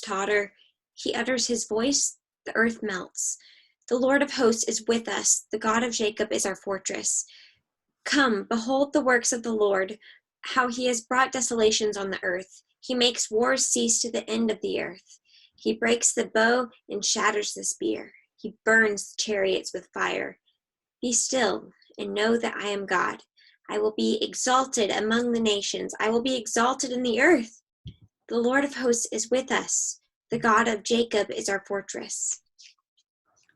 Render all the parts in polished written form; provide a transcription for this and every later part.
totter. He utters his voice, the earth melts. The Lord of hosts is with us. The God of Jacob is our fortress. Come, behold the works of the Lord, how he has brought desolations on the earth. He makes wars cease to the end of the earth. He breaks the bow and shatters the spear. He burns chariots with fire. Be still and know that I am God. I will be exalted among the nations. I will be exalted in the earth. The Lord of hosts is with us. The God of Jacob is our fortress.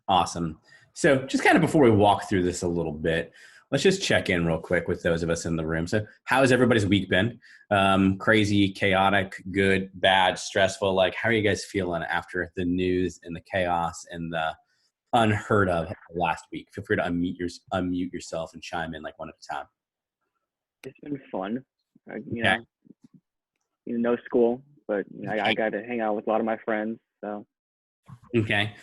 Awesome. So just kind of before we walk through this a little bit, let's just check in real quick with those of us in the room. So how has everybody's week been? Crazy, chaotic, good, bad, stressful? Like, how are you guys feeling after the news and the chaos and the unheard of last week? Feel free to unmute yourself and chime in like one at a time. It's been fun. No school, but I got to hang out with a lot of my friends. So. Okay.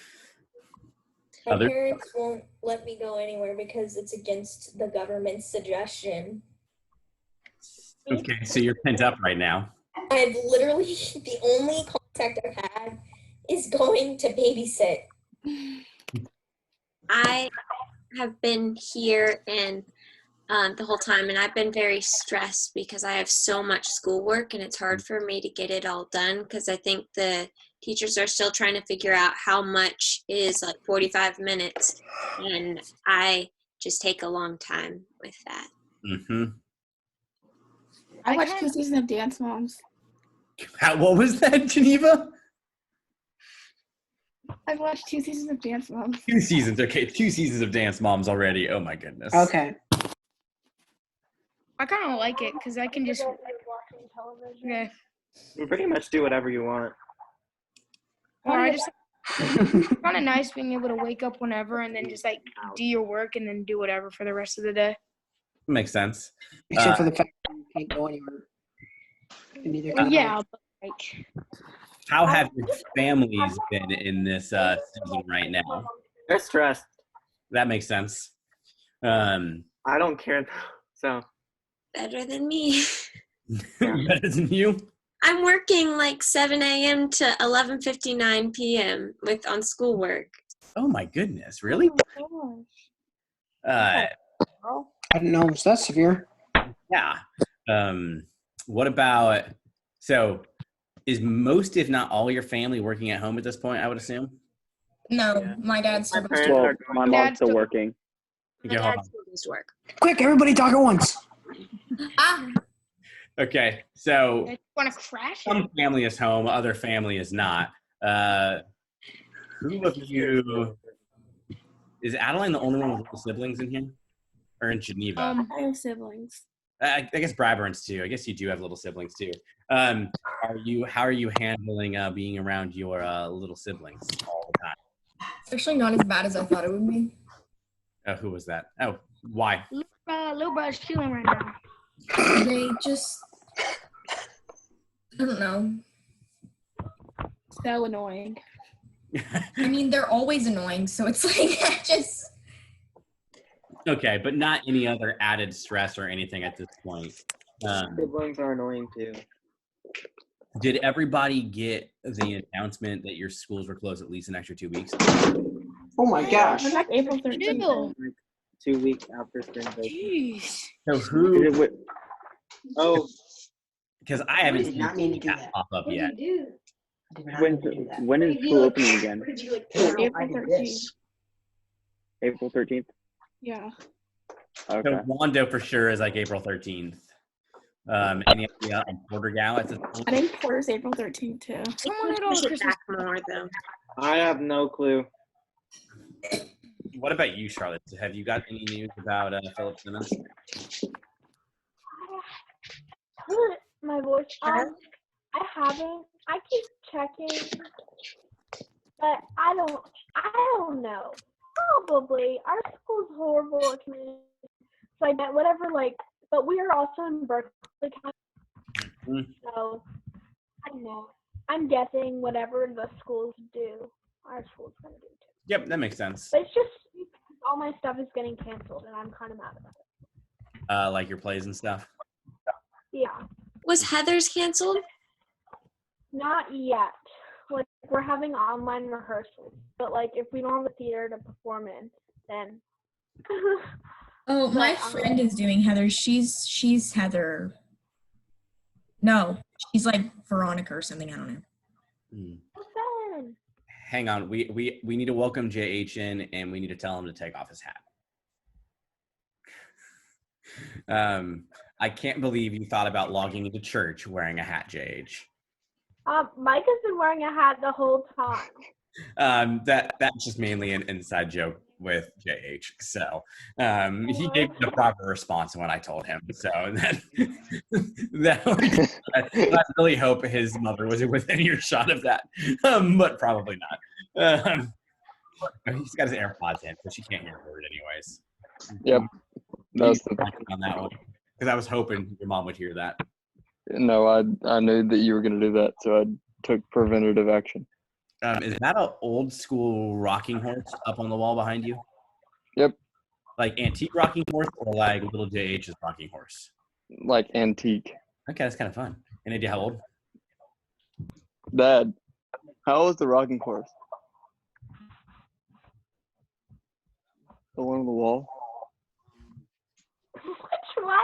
My parents won't let me go anywhere because it's against the government's suggestion. Okay, so you're pent up right now. I've literally, the only contact I've had is going to babysit. I have been here and the whole time, and I've been very stressed because I have so much schoolwork and it's hard for me to get it all done because I think the teachers are still trying to figure out how much is like 45 minutes, and I just take a long time with that. Mm-hmm. I watched 2 seasons of Dance Moms. What was that, Geneva? I've watched 2 seasons of Dance Moms. 2 seasons. Okay, 2 seasons of Dance Moms already. Oh my goodness. Okay. I kind of like it because I can just. Yeah. You pretty much do whatever you want. Or I just. Kind of nice being able to wake up whenever and then just like do your work and then do whatever for the rest of the day. Makes sense. Except for the fact that you can't go anywhere. Yeah, but like. How have your families been in this season right now? They're stressed. That makes sense. I don't care, so. Better than me. Better than you? I'm working like 7 a.m. to 11:59 p.m. on schoolwork. Oh my goodness, really? Oh my gosh. I didn't know it was that severe. Yeah. What about, so is most, if not all, your family working at home at this point, I would assume? No, Yeah. my dad's still Well, my mom's still working. My Okay, hold dad on. still goes to work. Quick, everybody talk at once. Okay, so I want to crash it. some family is home, other family is not. Who of you, is Adeline the only one with little siblings in here? Or in Geneva? I have siblings. I guess Braburn's too. I guess you do have little siblings too. How are you handling being around your little siblings all the time? It's actually not as bad as I thought it would be. Who was that? Oh, why? Little brother's chilling right now. They just, I don't know. So annoying. I mean, they're always annoying, so it's like, I just. Okay, but not any other added stress or anything at this point. Siblings are annoying too. Did everybody get the announcement that your schools were closed at least an extra 2 weeks? Oh my gosh. It's like April 13th. 2 weeks after spring break. Jeez. So who? Oh, Because I haven't did seen not mean to do that that. pop up yet. When is school opening again? April 13th. April 13th? Yeah. Okay. So Wando for sure is like April 13th. Any idea on Porter Gal at this point? I think Porter's April 13th too. Someone had all Push the it Christmas. back more though. I have no clue. What about you, Charlotte? Have you got any news about Philip Simmons? My voice. I haven't. I keep checking, but I don't know. Probably our school's horrible at community. So I bet whatever. But we are also in Berkeley County, so I don't know. I'm guessing whatever the schools do, our school's gonna do too. Yep, that makes sense. But it's just all my stuff is getting canceled, and I'm kind of mad about it. Like your plays and stuff. Yeah. Was Heather's canceled? Not yet. like we're having online rehearsals, but like if we don't have a theater to perform in, then. Oh, my But, friend is doing Heather. She's Heather. No, she's like Veronica or something. I don't know. Fun. Hang on. We need to welcome JH in, and we need to tell him to take off his hat. I can't believe you thought about logging into church wearing a hat, JH. Mike has been wearing a hat the whole time. That's just mainly an inside joke with JH. So he gave the proper response when I told him. So I really hope his mother was within earshot of that, but probably not. He's got his AirPods in, so she can't hear a word anyways. Yep. That's on that one, because I was hoping your mom would hear that. No, I knew that you were going to do that, so I took preventative action. Is that an old school rocking horse up on the wall behind you? Yep. Like antique rocking horse, or like little JH's rocking horse? Like antique. Okay, that's kind of fun. Any idea how old? Dad, how old is the rocking horse? The one on the wall? Which one?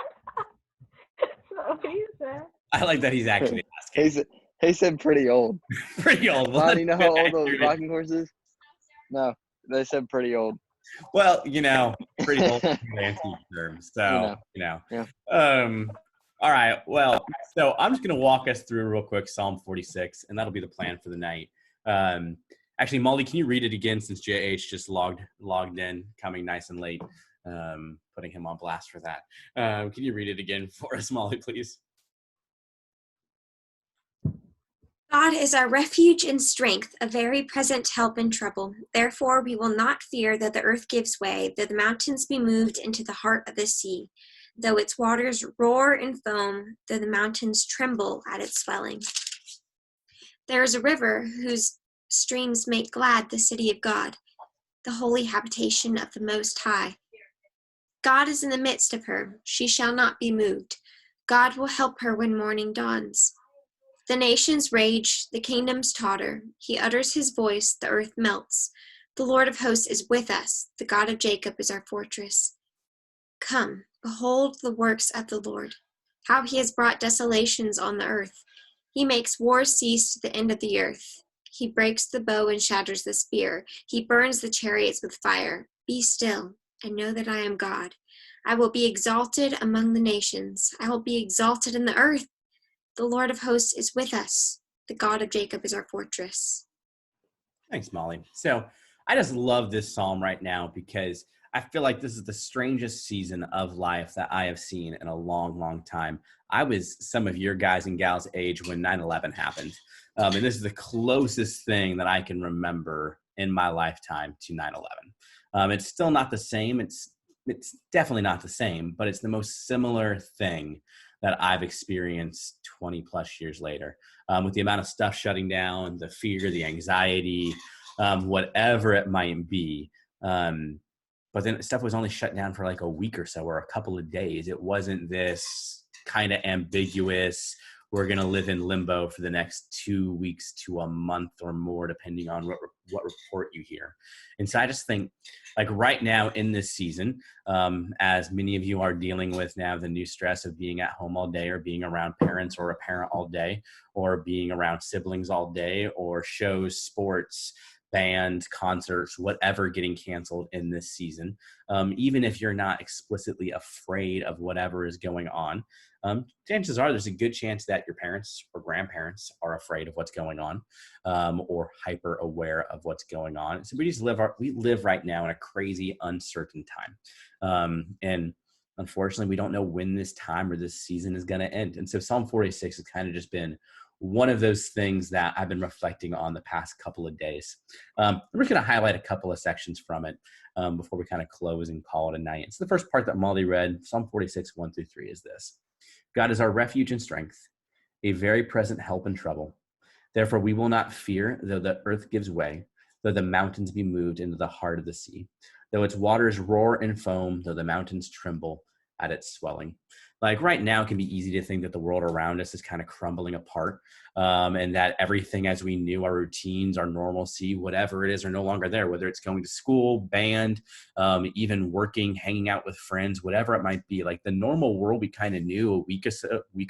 What you said? I like that he's actually asking. He said pretty old. Pretty old. Mom, you know how old the rocking horse is? No, they said pretty old. Well, pretty old in antique terms. So, Yeah. All right. Well, so I'm just going to walk us through real quick Psalm 46, and that'll be the plan for the night. Actually, Molly, can you read it again since JH just logged in, coming nice and late, putting him on blast for that. Can you read it again for us, Molly, please? God is our refuge and strength, a very present help in trouble. Therefore we will not fear though the earth gives way, though the mountains be moved into the heart of the sea, though its waters roar and foam, though the mountains tremble at its swelling. There is a river whose streams make glad the city of God, the holy habitation of the Most High. God is in the midst of her. She shall not be moved. God will help her when morning dawns. The nations rage, the kingdoms totter. He utters his voice, the earth melts. The Lord of hosts is with us. The God of Jacob is our fortress. Come, behold the works of the Lord, how he has brought desolations on the earth. He makes war cease to the end of the earth. He breaks the bow and shatters the spear. He burns the chariots with fire. Be still and know that I am God. I will be exalted among the nations. I will be exalted in the earth. The Lord of hosts is with us. The God of Jacob is our fortress. Thanks, Molly. So I just love this psalm right now because I feel like this is the strangest season of life that I have seen in a long, long time. I was some of your guys and gals' age when 9/11 happened. And this is the closest thing that I can remember in my lifetime to 9/11. It's still not the same. It's definitely not the same, but it's the most similar thing that I've experienced 20 plus years later, with the amount of stuff shutting down, the fear, the anxiety, whatever it might be. But then stuff was only shut down for like a week or so or a couple of days. It wasn't this kind of ambiguous, we're going to live in limbo for the next 2 weeks to a month or more, depending on what report you hear. And so I just think, like right now in this season, as many of you are dealing with now the new stress of being at home all day or being around parents or a parent all day or being around siblings all day or shows, sports, band, concerts, whatever getting canceled in this season, even if you're not explicitly afraid of whatever is going on, chances are there's a good chance that your parents or grandparents are afraid of what's going on, or hyper aware of what's going on. So we live right now in a crazy, uncertain time. And unfortunately, we don't know when this time or this season is going to end. And so Psalm 46 has kind of just been one of those things that I've been reflecting on the past couple of days. We're just going to highlight a couple of sections from it before we kind of close and call it a night. So the first part that Molly read, Psalm 46, 1-3 is this. God is our refuge and strength, a very present help in trouble. Therefore, we will not fear, though the earth gives way, though the mountains be moved into the heart of the sea, though its waters roar and foam, though the mountains tremble at its swelling. Like right now, it can be easy to think that the world around us is kind of crumbling apart, and that everything as we knew, our routines, our normalcy, whatever it is, are no longer there, whether it's going to school, band, even working, hanging out with friends, whatever it might be. Like the normal world we kind of knew a week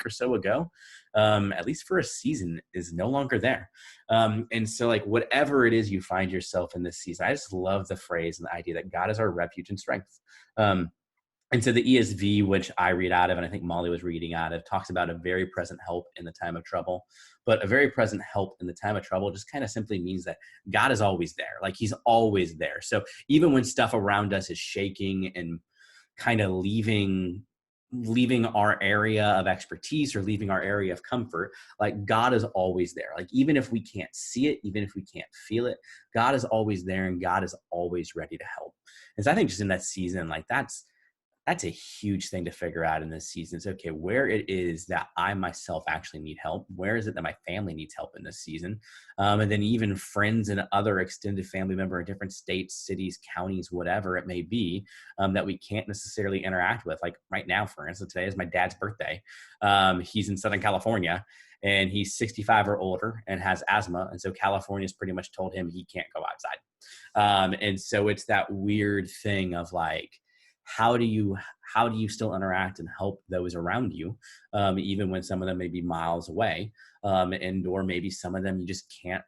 or so ago, at least for a season, is no longer there. And so like whatever it is you find yourself in this season, I just love the phrase and the idea that God is our refuge and strength. And so the ESV, which I read out of, and I think Molly was reading out of, talks about a very present help in the time of trouble. But a very present help in the time of trouble just kind of simply means that God is always there. Like he's always there. So even when stuff around us is shaking and kind of leaving our area of expertise or leaving our area of comfort, like God is always there. Like even if we can't see it, even if we can't feel it, God is always there and God is always ready to help. And so I think just in that season, like that's a huge thing to figure out in this season. It's okay, where it is that I myself actually need help. Where is it that my family needs help in this season? And then even friends and other extended family member in different states, cities, counties, whatever it may be, that we can't necessarily interact with. Like right now, for instance, today is my dad's birthday. He's in Southern California and he's 65 or older and has asthma. And so California's pretty much told him he can't go outside. And so it's that weird thing of like, how do you still interact and help those around you, even when some of them may be miles away, and or maybe some of them you just can't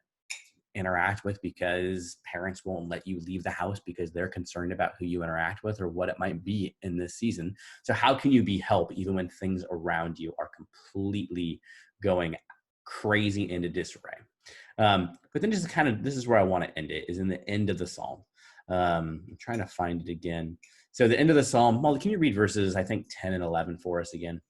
interact with because parents won't let you leave the house because they're concerned about who you interact with or what it might be in this season. So how can you be help even when things around you are completely going crazy into disarray? But then just kind of, this is where I want to end it, is in the end of the Psalm. I'm trying to find it again. So the end of the Psalm, Molly, can you read verses, I think, 10 and 11 for us again?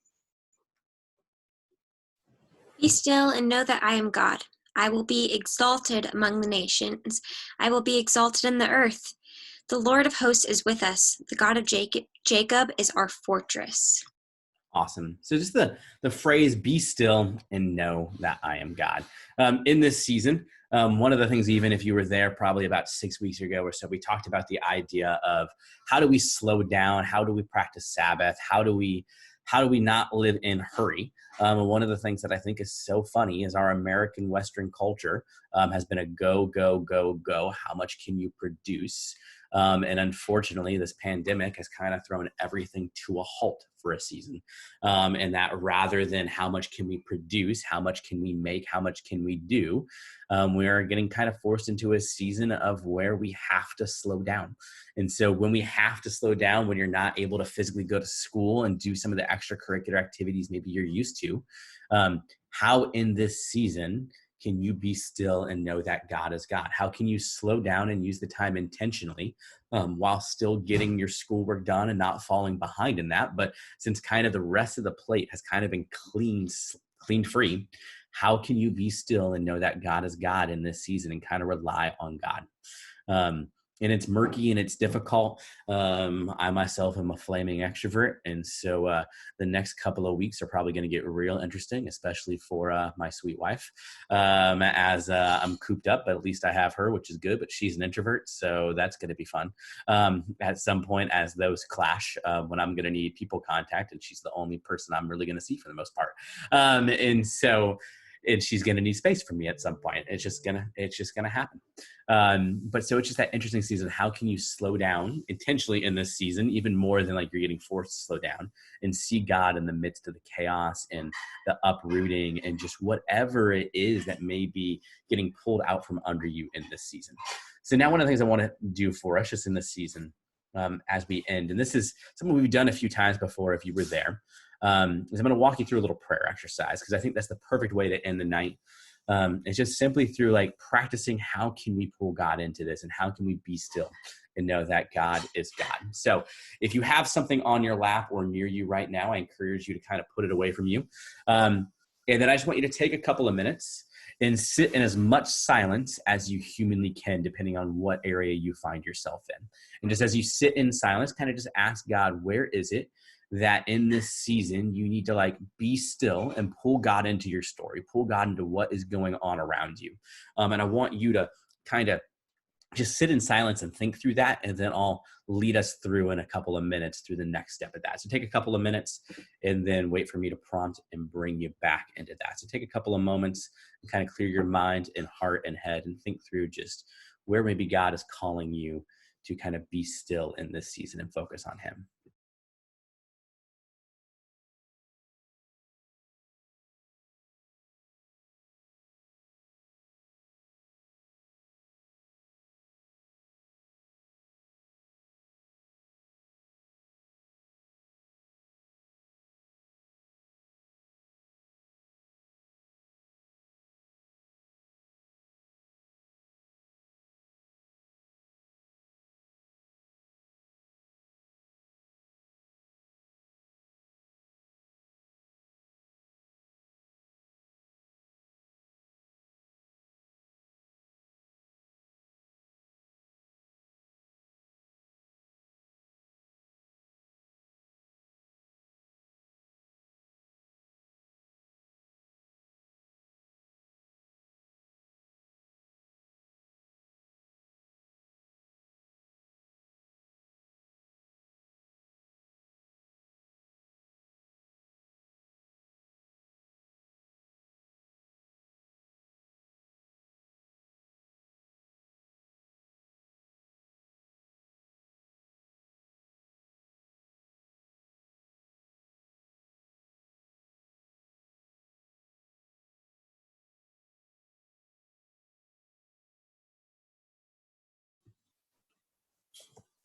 Be still and know that I am God. I will be exalted among the nations. I will be exalted in the earth. The Lord of hosts is with us. The God of Jacob is our fortress. Awesome. So just the phrase, be still and know that I am God. In this season, one of the things, even if you were there probably about 6 weeks ago or so, we talked about the idea of how do we slow down? How do we practice Sabbath? How do we not live in hurry? One of the things that I think is so funny is our American Western culture has been a go, go, go, go. How much can you produce? And unfortunately, this pandemic has kind of thrown everything to a halt for a season. And that rather than how much can we produce, how much can we make, how much can we do, we are getting kind of forced into a season of where we have to slow down. And so when we have to slow down, when you're not able to physically go to school and do some of the extracurricular activities maybe you're used to, how in this season can you be still and know that God is God? How can you slow down and use the time intentionally while still getting your schoolwork done and not falling behind in that? But since kind of the rest of the plate has kind of been cleaned free, how can you be still and know that God is God in this season and kind of rely on God? And it's murky and it's difficult. I myself am a flaming extrovert. And so the next couple of weeks are probably going to get real interesting, especially for my sweet wife, as I'm cooped up, but at least I have her, which is good, but she's an introvert. So that's going to be fun at some point as those clash when I'm going to need people contact. And she's the only person I'm really going to see for the most part. And she's going to need space from me at some point. It's just going to happen. But so it's just that interesting season. How can you slow down intentionally in this season, even more than like you're getting forced to slow down, and see God in the midst of the chaos and the uprooting and just whatever it is that may be getting pulled out from under you in this season. So now one of the things I want to do for us just in this season as we end, and this is something we've done a few times before if you were there, is I'm going to walk you through a little prayer exercise because I think that's the perfect way to end the night. It's just simply through like practicing how can we pull God into this and how can we be still and know that God is God. So if you have something on your lap or near you right now, I encourage you to kind of put it away from you. And then I just want you to take a couple of minutes and sit in as much silence as you humanly can, depending on what area you find yourself in. And just as you sit in silence, kind of just ask God, where is it that in this season you need to like be still and pull God into your story, pull God into what is going on around you. And I want you to kind of just sit in silence and think through that, and then I'll lead us through in a couple of minutes through the next step of that. So take a couple of minutes and then wait for me to prompt and bring you back into that. So take a couple of moments and kind of clear your mind and heart and head and think through just where maybe God is calling you to kind of be still in this season and focus on him.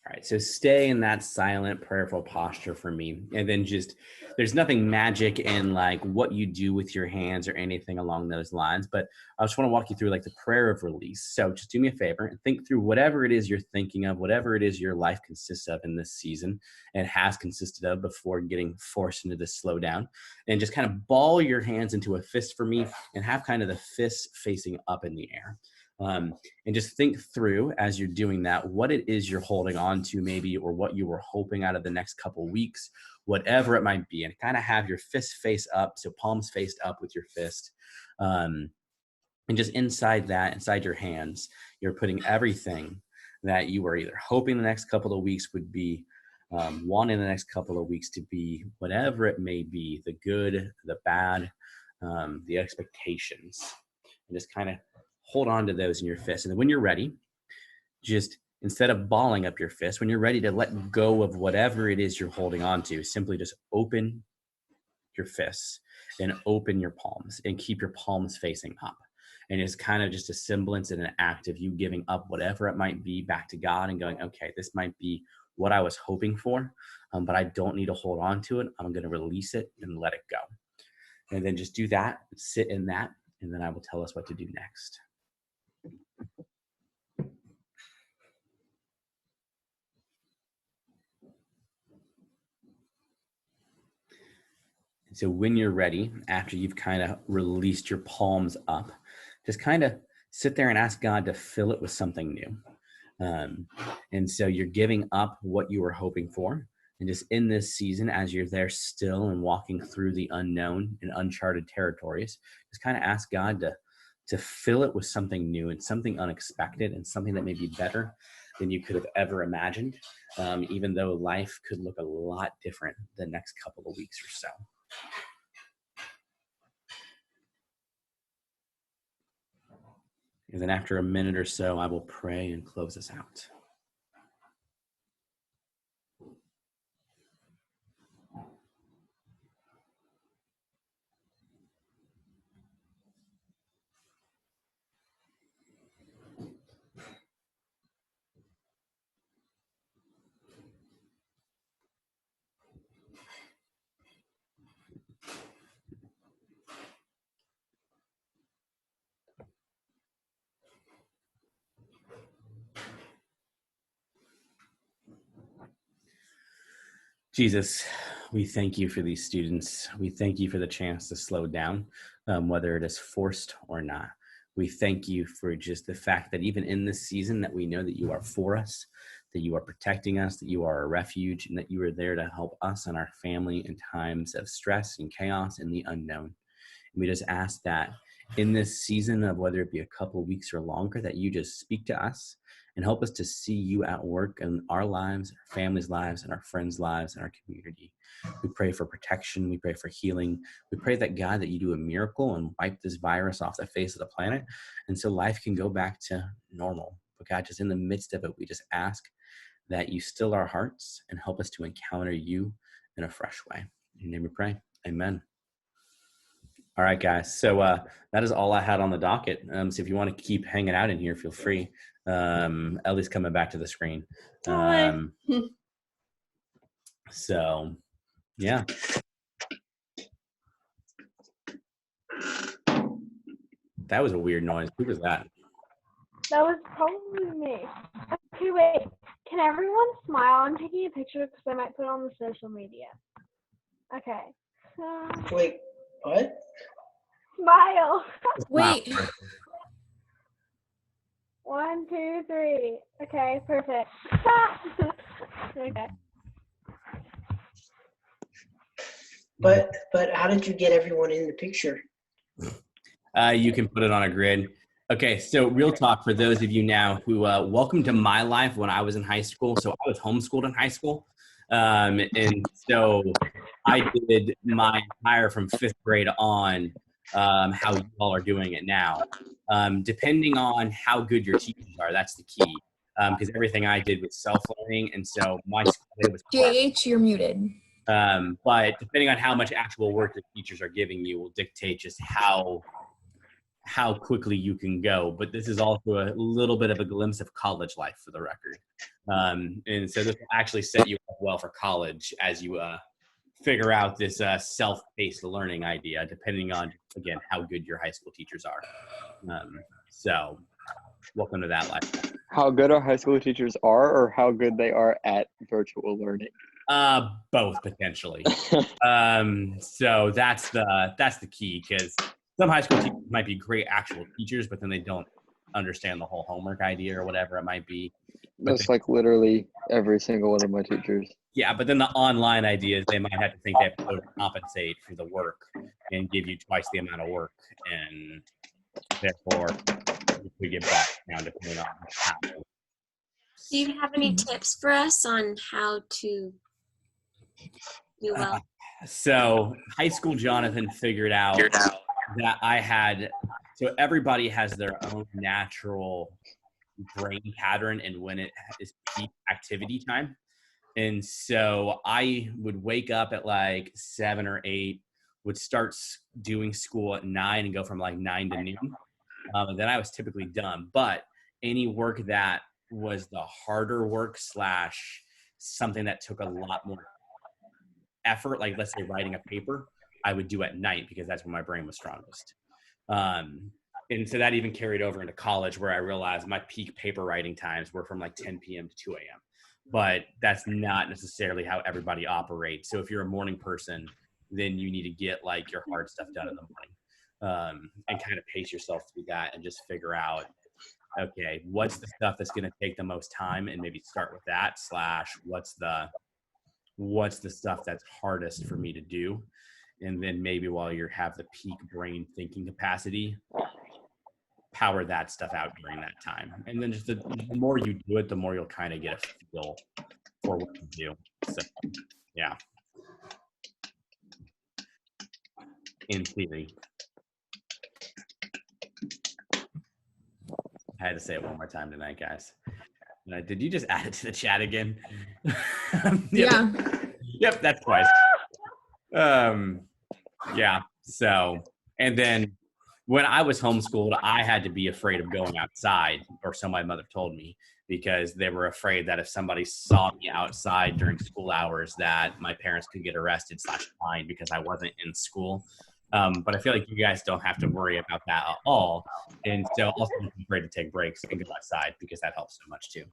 All right, so stay in that silent, prayerful posture for me. And then just, there's nothing magic in like what you do with your hands or anything along those lines, but I just want to walk you through like the prayer of release. So just do me a favor and think through whatever it is you're thinking of, whatever it is your life consists of in this season and has consisted of before getting forced into this slowdown. And just kind of ball your hands into a fist for me and have kind of the fist facing up in the air. And just think through as you're doing that, what it is you're holding on to maybe, or what you were hoping out of the next couple weeks, whatever it might be, and kind of have your fist face up. So palms faced up with your fist. And just inside that, inside your hands, you're putting everything that you were either hoping the next couple of weeks would be, wanting the next couple of weeks to be, whatever it may be, the good, the bad, the expectations, and just kind of hold on to those in your fist. And then when you're ready, just instead of balling up your fist, when you're ready to let go of whatever it is you're holding on to, simply just open your fists and open your palms and keep your palms facing up. And it's kind of just a semblance and an act of you giving up whatever it might be back to God and going, okay, this might be what I was hoping for, but I don't need to hold on to it. I'm going to release it and let it go. And then just do that, sit in that, and then I will tell us what to do next. So when you're ready, after you've kind of released your palms up, just kind of sit there and ask God to fill it with something new. And so you're giving up what you were hoping for. And just in this season, as you're there still and walking through the unknown and uncharted territories, just kind of ask God to fill it with something new and something unexpected and something that may be better than you could have ever imagined, even though life could look a lot different the next couple of weeks or so. And then after a minute or so, I will pray and close us out. Jesus, we thank you for these students. We thank you for the chance to slow down, whether it is forced or not. We thank you for just the fact that even in this season that we know that you are for us, that you are protecting us, that you are a refuge, and that you are there to help us and our family in times of stress and chaos and the unknown. And we just ask that in this season of whether it be a couple of weeks or longer, that you just speak to us and help us to see you at work in our lives, our families' lives, and our friends' lives, and our community. We pray for protection. We pray for healing. We pray that, God, that you do a miracle and wipe this virus off the face of the planet, and so life can go back to normal. But God, just in the midst of it, we just ask that you still our hearts and help us to encounter you in a fresh way. In your name we pray. Amen. All right, guys. So that is all I had on the docket. So if you want to keep hanging out in here, feel free. Ellie's coming back to the screen. So, yeah. That was a weird noise. Who was that? That was probably me. Okay, wait. Can everyone smile? I'm taking a picture because I might put it on the social media. Okay. Wait, what? Smile. Wait. 1, 2, 3. Okay, perfect. Okay. But how did you get everyone in the picture? You can put it on a grid. Okay, so real talk for those of you now who welcome to my life when I was in high school. So I was homeschooled in high school. And so I did my entire from 5th grade on how you all are doing it now. Depending on how good your teachers are, that's the key. Because everything I did was self-learning, and so my school day was hard. JH, you're muted. But depending on how much actual work the teachers are giving you will dictate just how quickly you can go. But this is also a little bit of a glimpse of college life for the record. And so this will actually set you up well for college as you figure out this self-paced learning idea, depending on, again, how good your high school teachers are. So welcome to that life. How good our high school teachers are, or how good they are at virtual learning? Both potentially. So that's the key, because some high school teachers might be great actual teachers, but then they don't understand the whole homework idea or whatever it might be. That's like literally every single one of my teachers. Yeah, but then the online ideas, they might have to think they have to compensate for the work and give you twice the amount of work, and therefore we get bogged down depending on how. Do you have any tips for us on how to do well? So high school Jonathan figured out that I had, so everybody has their own natural brain pattern and when it is peak activity time. And so I would wake up at like 7 or 8, would start doing school at 9 and go from like 9 to noon. And then I was typically done. But any work that was the harder work / something that took a lot more effort, like let's say writing a paper, I would do at night because that's when my brain was strongest. And so that even carried over into college, where I realized my peak paper writing times were from like 10 p.m. to 2 a.m. But that's not necessarily how everybody operates. So if you're a morning person, then you need to get like your hard stuff done in the morning, and kind of pace yourself through that and just figure out, okay, what's the stuff that's going to take the most time, and maybe start with that / what's the stuff that's hardest for me to do. And then maybe while you have the peak brain thinking capacity, power that stuff out during that time. And then just the more you do it, the more you'll kind of get a feel for what to do. So, yeah. In theory. I had to say it one more time tonight, guys. Did you just add it to the chat again? Yeah. Yep, that's twice. Yeah. So, and then when I was homeschooled, I had to be afraid of going outside, or so my mother told me, because they were afraid that if somebody saw me outside during school hours, that my parents could get arrested / fined because I wasn't in school. But I feel like you guys don't have to worry about that at all. And so also be afraid to take breaks and go outside, because that helps so much too.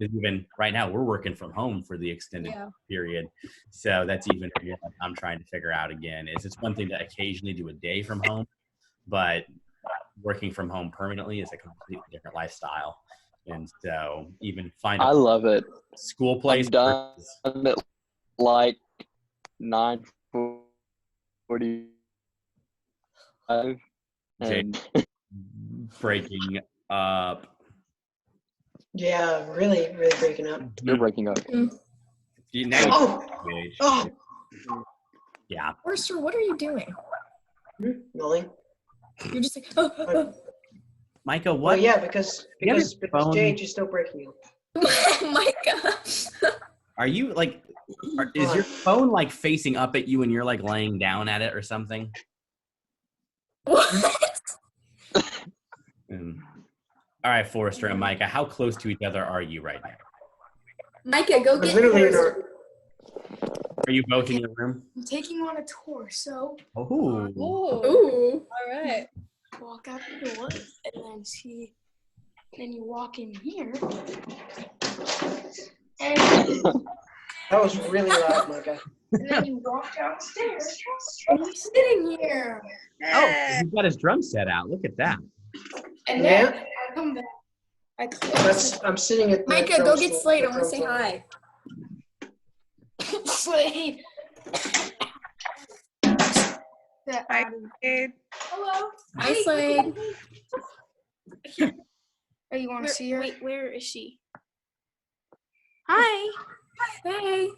Even right now we're working from home for the extended period. So that's even what I'm trying to figure out again. Is it's one thing to occasionally do a day from home, but working from home permanently is a completely different lifestyle. And so even find I love it. School place. I've done it like 9:45 and breaking up. Yeah, really, really breaking up. You're breaking up. You now- Oh! Oh! Yeah. Forrester, what are you doing? Nothing. You're just like, oh. Micah, Oh what? yeah, because You have your phone- Jade, you're still breaking up. Micah. Are you like? Is your phone like facing up at you and you're like laying down at it or something? What? All right, Forrester and Micah, how close to each other are you right now? Micah, go get Literally in Forrester. Are you both in your room? I'm taking you on a tour, so Oh. Ooh. Ooh. All right. walk out the door and then you walk in here. And That was really loud, Micah. then you walk downstairs and he's sitting here. Oh, he's got his drum set out. Look at that. And then I come back. I close I'm sitting at the Micah, drum go get stool- Slade. the I want to drum say stool. hi. Slade. Hi, Jade. Hello. Hi, Slade. Oh, you want to see her? Wait, where is she? Hi. Hey.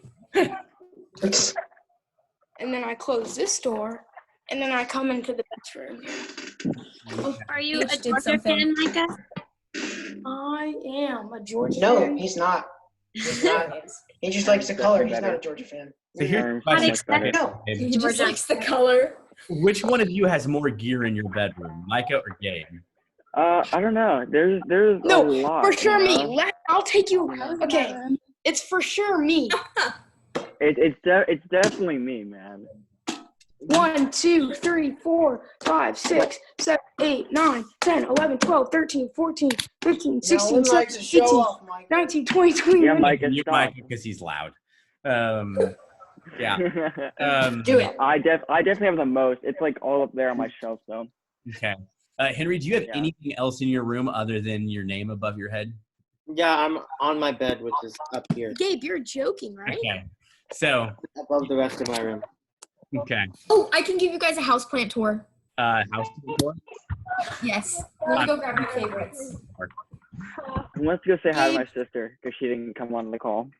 And then I close this door, and then I come into the bedroom. Are you Each a did Georgia something. fan, Micah? I am a Georgia No, fan. he's not. He's not. He just likes the color. He's not a Georgia fan. So here's the question. No. He just likes the color. Which one of you has more gear in your bedroom, Micah or Gabe? I don't know. There's No, a lot. for sure you me. know? I'll take you. Okay, it's for sure me. It's definitely me, man. 1, 2, 3, 4, 5, 6, 7, 8, 9, 10, 11, 12, 13, 14, 15, 16, Nolan likes 17, to show 18, off, Micah. 19, 20, 21. Yeah, Micah, Mute stop. Micah because he's loud. Yeah. Do it. I definitely have the most. It's like all up there on my shelf, though. Okay. Henry, do you have Yeah. anything else in your room other than your name above your head? Yeah, I'm on my bed, which is up here, Gabe, you're joking, right? Okay. So, above the rest of my room. okay. Oh, I can give you guys a houseplant tour. House tour? Yes. Let me go grab your favorites. Who wants to go say hi to my sister because she didn't come on the call?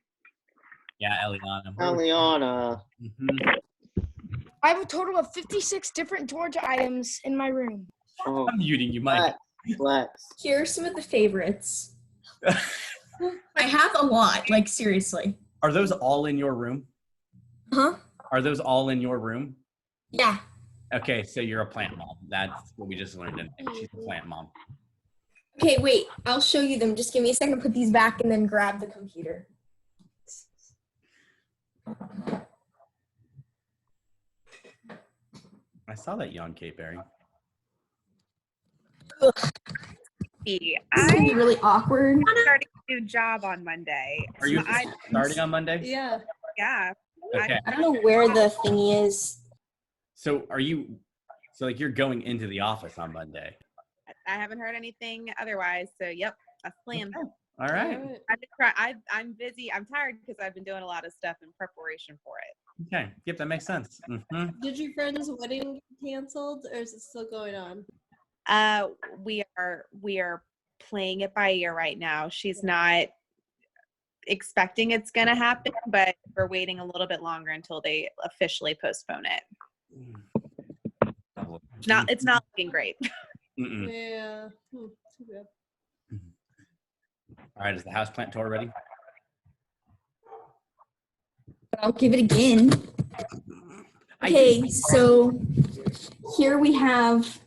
Yeah, Eliana. Eliana. I have a total of 56 different Georgia items in my room. Oh, I'm muting you, Mike. flex. Here are some of the favorites. I have a lot, like seriously. Are those all in your room? Huh? Are those all in your room? Yeah. Okay, so you're a plant mom. That's what we just learned today. She's a plant mom. Okay, wait. I'll show you them. Just give me a second to put these back and then grab the computer. I saw that yawn, Kate Berry. This is gonna be really awkward. I'm starting a new job on Monday. Are you I, starting on Monday? yeah. Okay. I don't know where the thingy is. So like you're going into the office on Monday? I haven't heard anything otherwise. So, yep, that's the plan. Okay. All right. I've been I'm busy. I'm tired because I've been doing a lot of stuff in preparation for it. Okay. Yep, that makes sense. Did your friend's wedding get canceled, or is it still going on? We are playing it by ear right now. She's not expecting it's going to happen, but we're waiting a little bit longer until they officially postpone it. It's not looking great. Yeah. Too bad. All right, is the houseplant tour ready? I'll give it again. Okay, so here we have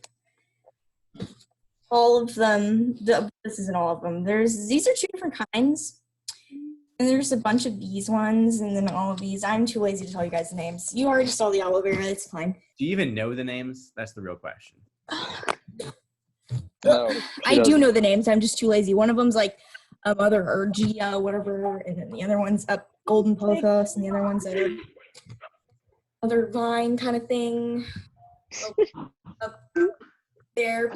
all of them. This isn't all of them. These are 2 different kinds. And there's a bunch of these ones, and then all of these. I'm too lazy to tell you guys the names. You already saw the aloe vera. It's fine. Do you even know the names? That's the real question. No, I do know the names. I'm just too lazy. One of them's like Mother Urgia, whatever, and then the other one's up Golden Pothos, and the other one's a other vine kind of thing. Up there.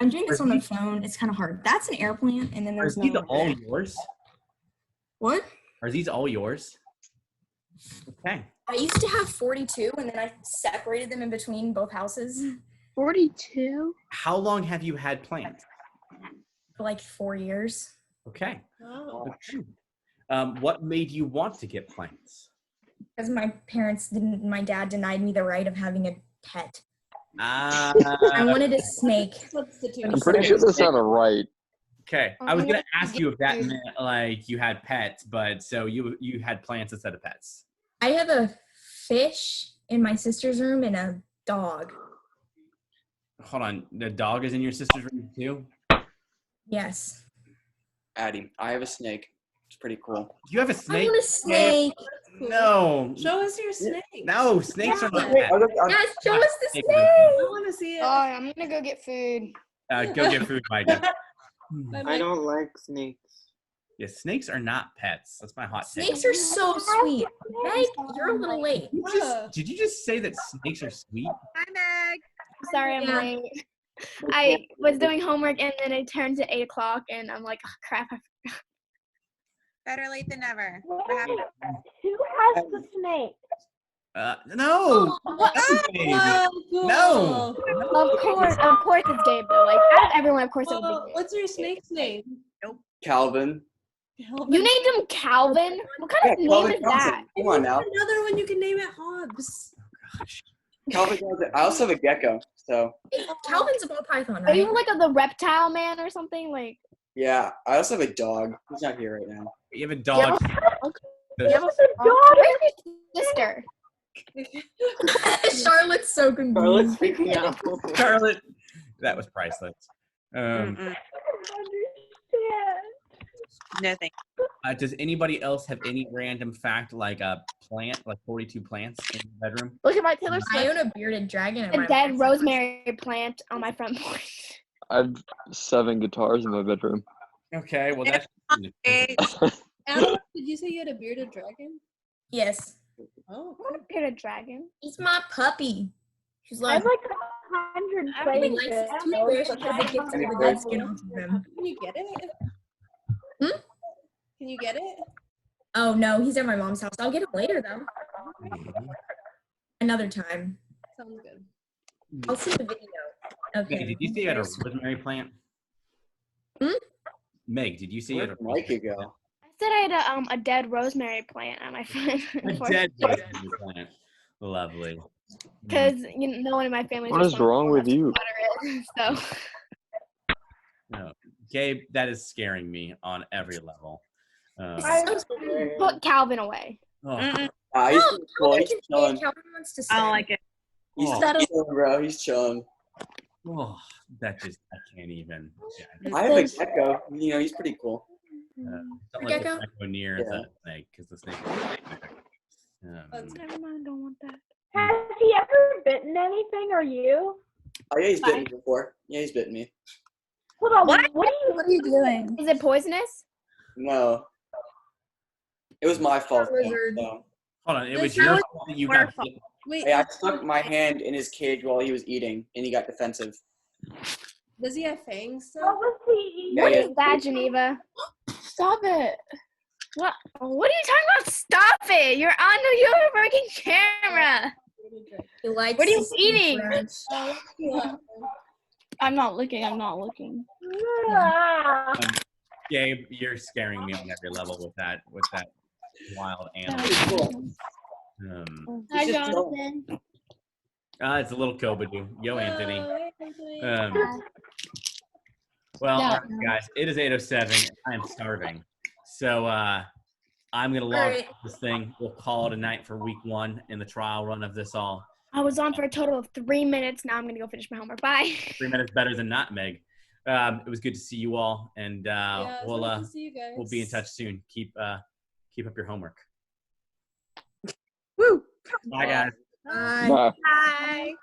I'm doing this on the phone. It's kind of hard. That's an air plant, and then Are there's these another all one. yours? What? Are these all yours? Okay. I used to have 42, and then I separated them in between both houses. 42? How long have you had plants? for like 4 years. Okay. Oh. What made you want to get plants? Because my dad denied me the right of having a pet. I I wanted a snake. I'm pretty sure that's not a right. Okay, I was gonna ask you if that meant like you had pets, but so you had plants instead of pets. I have a fish in my sister's room and a dog. Hold on, the dog is in your sister's room too? Yes. Addie, I have a snake. It's pretty cool. You have a I snake? want a snake. No. Show us your snake. No, snakes are not Yes, pets. show us the Snakes snake. I want to see it. Oh, I'm gonna go get food. Go get food, Micah. I don't like snakes. Yeah, snakes are not pets. That's my hot take. Snakes are so sweet. Meg, you're a little late. Did you just say that snakes are sweet? Hi, Meg. Sorry, I'm Yeah. late. I was doing homework and then it turned to 8 o'clock and I'm like, oh crap. Better late than never. Who We're happy. has the snake? No. Cool. No. Of course it's Gabe though. Like out of everyone, of course it would Well, be Gabe. what's your snake's name? Calvin. You named him Calvin? What kind of name Calvin is that? Johnson. Come on now. Another one you can name it Hobbs. Calvin Johnson. I also have a gecko. So Calvin's a ball python, Are right? you like the reptile man or something? Like yeah, I also have a dog. He's not here right now. You have a dog. where's your sister? Charlotte's so confused. Charlotte's freaking out. Charlotte. That was priceless. No thank Does anybody else have any random fact like a plant, like 42 plants in the bedroom? Look at my Taylor I Swift. own a bearded dragon in A my dead rosemary plant on my front porch. I have 7 guitars in my bedroom. Okay, well that's Adam, did you say you had a bearded dragon? Yes. Oh, I want a bearded dragon. He's my puppy. She's I like, have like 100 I really places. likes his toothbrush because it gets all the dead skin off of him. can you get it? Hmm? Can you get it? Oh no, he's at my mom's house. I'll get him later though. Another time. Sounds good. I'll see the video. Okay. Meg, did you say you had a rosemary plant? Hmm? Meg, did you say you had a Where'd Micah go? I said I had a dead rosemary plant on my front porch. dead rosemary plant? Lovely. Because no one in my family. What is wrong with you? So No. Gabe, that is scaring me on every level. put Calvin away. Oh. He's pretty cool. He's Calvin chilling. wants to stay. I don't like it. He's Oh. chilling, bro. He's chilling. Oh, that just, I can't even. Yeah. I have a gecko. You know, he's pretty cool. Don't let Gecko? the gecko near Yeah. the snake because the snake. Never mind, don't want that. Has he ever bitten anything or you? Oh yeah, he's bitten me before. Yeah, he's bitten me. Hold on, What? what are you doing? Is it poisonous? No. It was my fault. Wizard. So. Hold on, it was Does your that- fault that you Our got fault. bit. Wait, Hey, I stuck my hand in his cage while he was eating, and he got defensive. does he have fangs What still? was he? Yeah, What yeah. is that, Geneva? Stop it. What are you talking about? Stop it. You're on your freaking camera. He likes What are you his eating? toothbrush. I'm not looking. Gabe, you're scaring me on every level with that wild animal. Hi, He's just Jonathan. It's a little Kobadu. Yo, Anthony. Hey, Anthony. Well, Yeah. all right, guys, it is 8:07. I am starving. So I'm going to log right. this thing. We'll call it a night for week 1 in the trial run of this all. I was on for a total of 3 minutes. Now I'm going to go finish my homework. Bye. 3 minutes better than not, Meg. It was good to see you all, and Yeah, it's we'll nice to see you guys. we'll be in touch soon. Keep up your homework. Woo. Bye, guys. Bye. Bye. Bye.